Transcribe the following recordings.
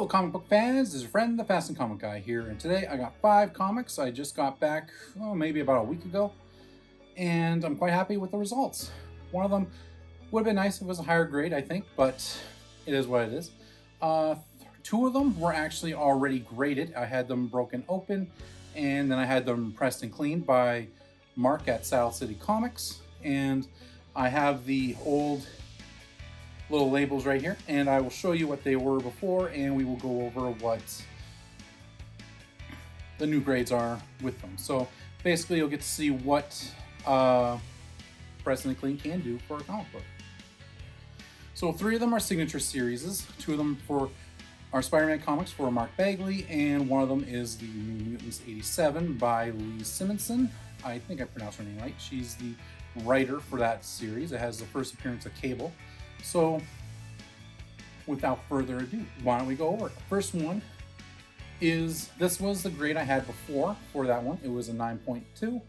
Hello comic book fans, this is your friend the Fast and Comic Guy here, and today I got 5 comics I just got back, maybe about a week ago, and I'm quite happy with the results. One of them would have been nice if it was a higher grade, I think, but it is what it is. 2 of them were actually already graded. I had them broken open, and then I had them pressed and cleaned by Mark at Saddle City Comics, and I have the old little labels right here, and I will show you what they were before, and we will go over what the new grades are with them. So basically you'll get to see what press and clean can do for a comic book. So 3 of them are signature series. 2 of them are Spider-Man comics for Mark Bagley, and one of them is the New Mutants 87 by Lee Simonson. I think I pronounced her name right. She's the writer for that series. It has the first appearance of Cable. So, without further ado, why don't we go over it? First one is, this was the grade I had before for that one. It was a 9.2.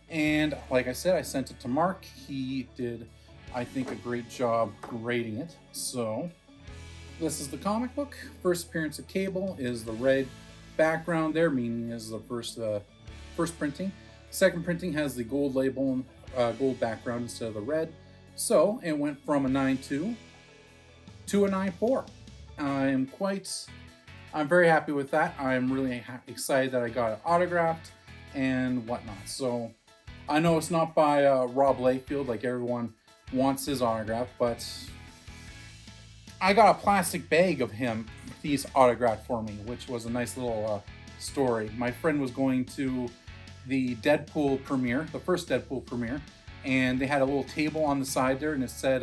And like I said, I sent it to Mark. He did, I think, a great job grading it. So, this is the comic book. First appearance of Cable is the red background there, meaning is the first printing. Second printing has the gold label and gold background instead of the red. So it went from a 9.2 to a 9.4. I'm very happy with that. I'm really excited that I got it autographed and whatnot. So I know it's not by Rob Liefeld, like everyone wants his autograph, but I got a plastic bag of him. He's autographed for me, which was a nice little story. My friend was going to the Deadpool premiere, the first Deadpool premiere, and they had a little table on the side there, and it said,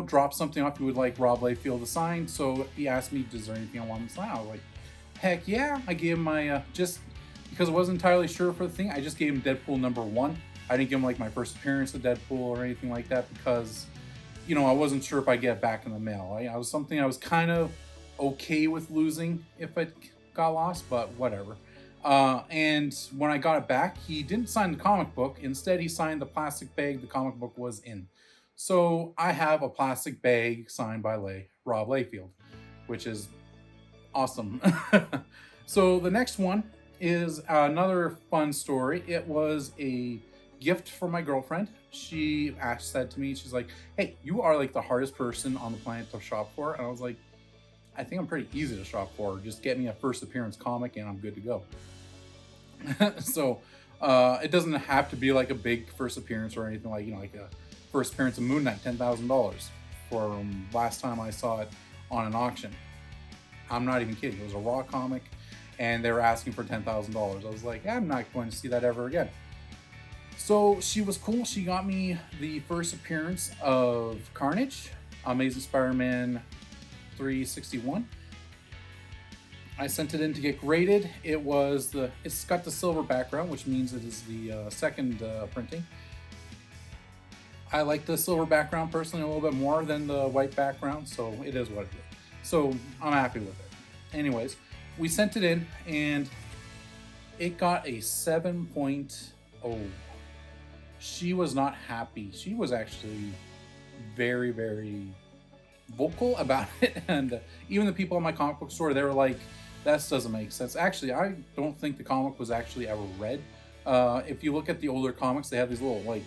drop something off you would like Rob Liefeld to sign. So he asked me, is there anything I want him to sign? I was like, heck yeah. I gave him my, just because I wasn't entirely sure for the thing, I just gave him Deadpool #1. I didn't give him like my first appearance of Deadpool or anything like that because, I wasn't sure if I'd get it back in the mail. I was kind of okay with losing if it got lost, but whatever. And when I got it back, he didn't sign the comic book. Instead, he signed the plastic bag the comic book was in. So I have a plastic bag signed by Rob Liefeld, which is awesome. So the next one is another fun story. It was a gift from my girlfriend. She said to me, she's like, hey, you are like the hardest person on the planet to shop for. And I was like, I think I'm pretty easy to shop for. Just get me a first appearance comic and I'm good to go. So it doesn't have to be like a big first appearance or anything like a first appearance of Moon Knight, $10,000 for last time I saw it on an auction. I'm not even kidding. It was a raw comic and they were asking for $10,000. I was like, I'm not going to see that ever again. So she was cool. She got me the first appearance of Carnage, Amazing Spider-Man 361. I sent it in to get graded. It's got the silver background, which means it is the second printing. I like the silver background personally a little bit more than the white background, so it is what it is. So I'm happy with it. Anyways, we sent it in and it got a 7.0. She was not happy. She was actually very, very vocal about it, and even the people in my comic book store, they were like, that doesn't make sense. Actually, I don't think the comic was actually ever read. If you look at the older comics, they have these little like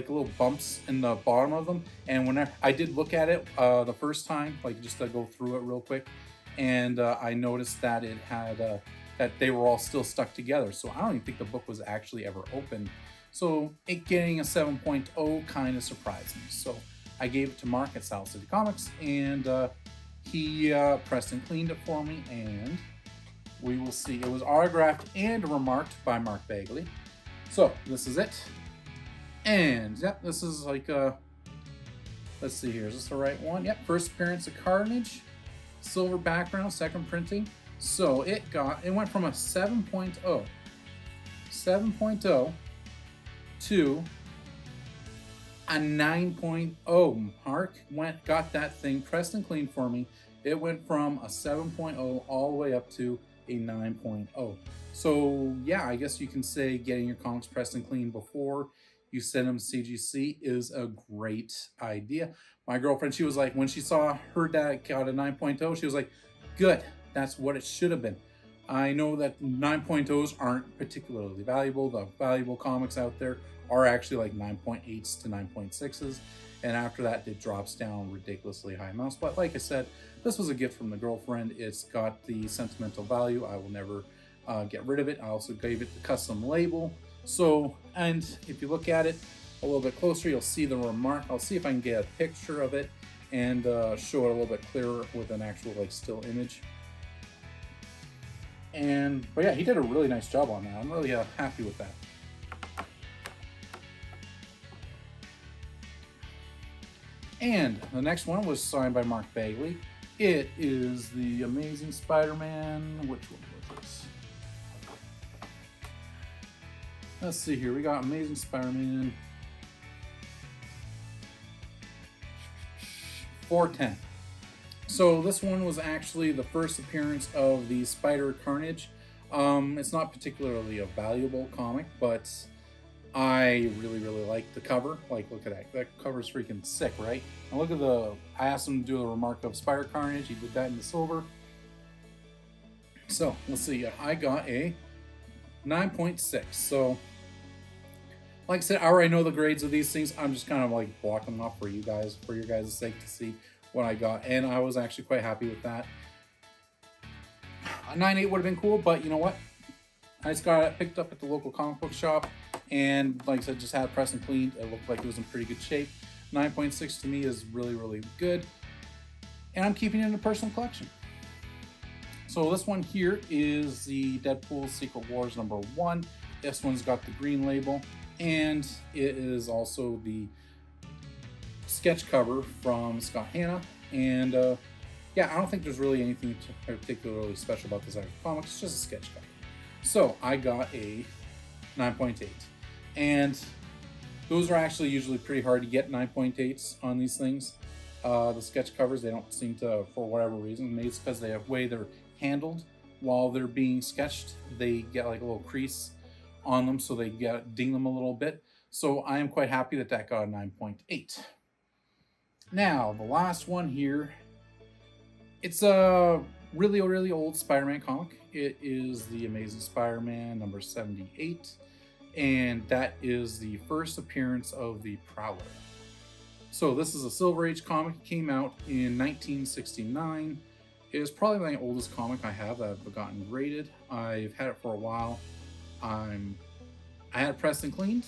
little bumps in the bottom of them, and whenever I did look at it the first time, like just to go through it real quick, and I noticed that it had that they were all still stuck together, so I don't even think the book was actually ever opened. So it getting a 7.0 kind of surprised me. So I gave it to Mark at Saddle City Comics, and he pressed and cleaned it for me, and we will see. It was autographed and remarked by Mark Bagley. So this is it. And yep, this is like let's see here, is this the right one? Yep, first appearance of Carnage, silver background, second printing. So it went from a 7.0 to a 9.0. Mark got that thing pressed and cleaned for me. It went from a 7.0 all the way up to a 9.0. So yeah, I guess you can say getting your comics pressed and cleaned before you send them CGC is a great idea. My girlfriend, she was like, when she saw her dad got a 9.0, she was like, good, that's what it should have been. I know that 9.0s aren't particularly valuable. The valuable comics out there are actually like 9.8s to 9.6s. And after that, it drops down ridiculously high amounts. But like I said, this was a gift from the girlfriend. It's got the sentimental value. I will never get rid of it. I also gave it the custom label. So, and if you look at it a little bit closer, you'll see the remark. I'll see if I can get a picture of it and show it a little bit clearer with an actual like still image. And, but yeah, he did a really nice job on that. I'm really happy with that. And the next one was signed by Mark Bagley. It is the Amazing Spider-Man. Which one was this? Let's see here. We got Amazing Spider-Man 410. So this one was actually the first appearance of the Spider Carnage. It's not particularly a valuable comic, but I really like the cover. Like, look at that. That cover's freaking sick, right? And look at I asked him to do the remark of Spider Carnage. He did that in the silver. So, let's see. I got a 9.6. So, like I said, I already know the grades of these things. I'm just kind of like blocking them off for you guys, for your guys' sake to see what I got. And I was actually quite happy with that. A 9.8 would have been cool, but you know what? I just got it picked up at the local comic book shop. And like I said, just had it pressed and cleaned. It looked like it was in pretty good shape. 9.6 to me is really good. And I'm keeping it in a personal collection. So this one here is the Deadpool Secret Wars #1. This one's got the green label. And it is also the sketch cover from Scott Hanna. And yeah, I don't think there's really anything particularly special about this comic. It's just a sketch cover. So I got a 9.8. And those are actually usually pretty hard to get 9.8s on these things. The sketch covers, they don't seem to, for whatever reason, maybe it's because the way they're handled while they're being sketched, they get like a little crease on them, so they ding them a little bit. So I am quite happy that that got a 9.8. Now, the last one here, it's a really old Spider-Man comic. It is the Amazing Spider-Man #78. And that is the first appearance of the Prowler. So this is a Silver Age comic. It came out in 1969. It is probably my oldest comic I have that I've gotten graded. I've had it for a while. I had it pressed and cleaned.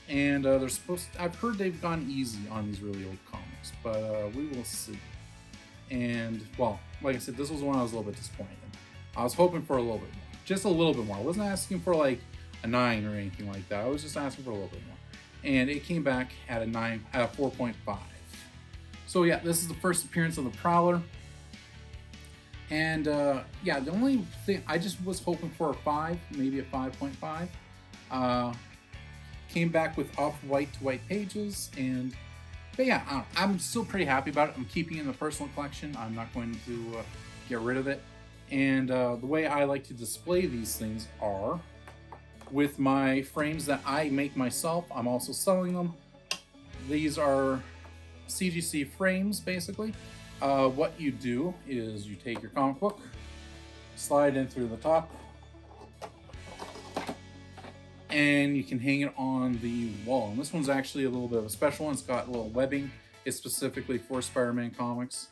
And I've heard they've gone easy on these really old comics, but we will see. And well, like I said, this was one I was a little bit disappointed in. I was hoping for a little bit more, just a little bit more. I wasn't asking for like a 9 or anything like that. I was just asking for a little bit more. And it came back at a 4.5. So yeah, this is the first appearance of the Prowler. And yeah, the only thing, I just was hoping for a 5, maybe a 5.5. Came back with off-white to white pages. But yeah, I'm still pretty happy about it. I'm keeping it in the personal collection. I'm not going to get rid of it. And the way I like to display these things are with my frames that I make myself. I'm also selling them. These are CGC Frames, basically. What you do is you take your comic book, slide in through the top, and you can hang it on the wall. And this one's actually a little bit of a special one. It's got a little webbing. It's specifically for Spider-Man comics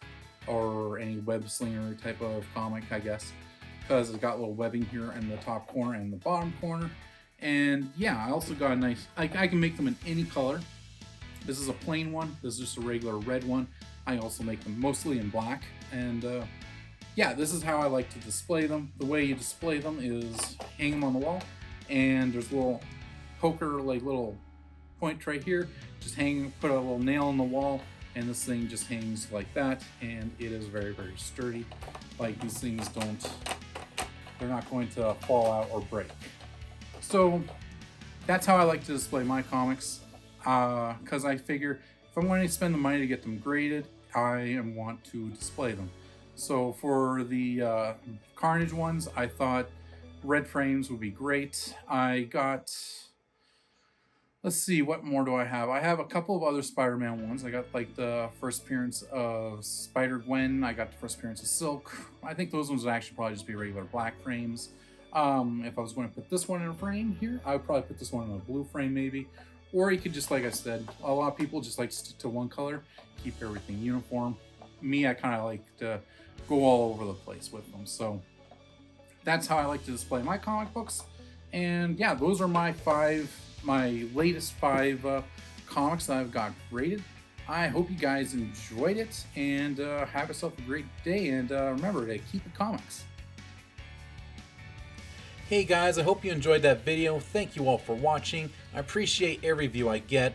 or any web slinger type of comic, I guess, because it's got a little webbing here in the top corner and the bottom corner. And yeah, I also got a nice, I can make them in any color. This is a plain one. This is just a regular red one. I also make them mostly in black. And yeah, this is how I like to display them. The way you display them is hang them on the wall, and there's a little poker, like little point right here. Just hang, put a little nail in the wall, and this thing just hangs like that, and it is very sturdy. Like, these things they're not going to fall out or break. So that's how I like to display my comics, because I figure if I'm going to spend the money to get them graded, I want to display them. So for the Carnage ones, I thought red frames would be great. I got Let's see, what more do I have? I have a couple of other Spider-Man ones. I got like the first appearance of Spider-Gwen. I got the first appearance of Silk. I think those ones would actually probably just be regular black frames. If I was going to put this one in a frame here, I would probably put this one in a blue frame maybe. Or you could just, like I said, a lot of people just like to stick to one color, keep everything uniform. Me, I kind of like to go all over the place with them. So that's how I like to display my comic books. And yeah, those are my latest five comics that I've got graded. I hope you guys enjoyed it, and have yourself a great day, and remember to keep it comics. Hey guys, I hope you enjoyed that video. Thank you all for watching. I appreciate every view I get.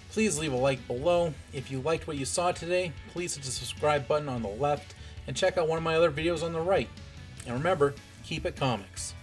Please leave a like below. If you liked what you saw today, please hit the subscribe button on the left and check out one of my other videos on the right. And remember, keep it comics.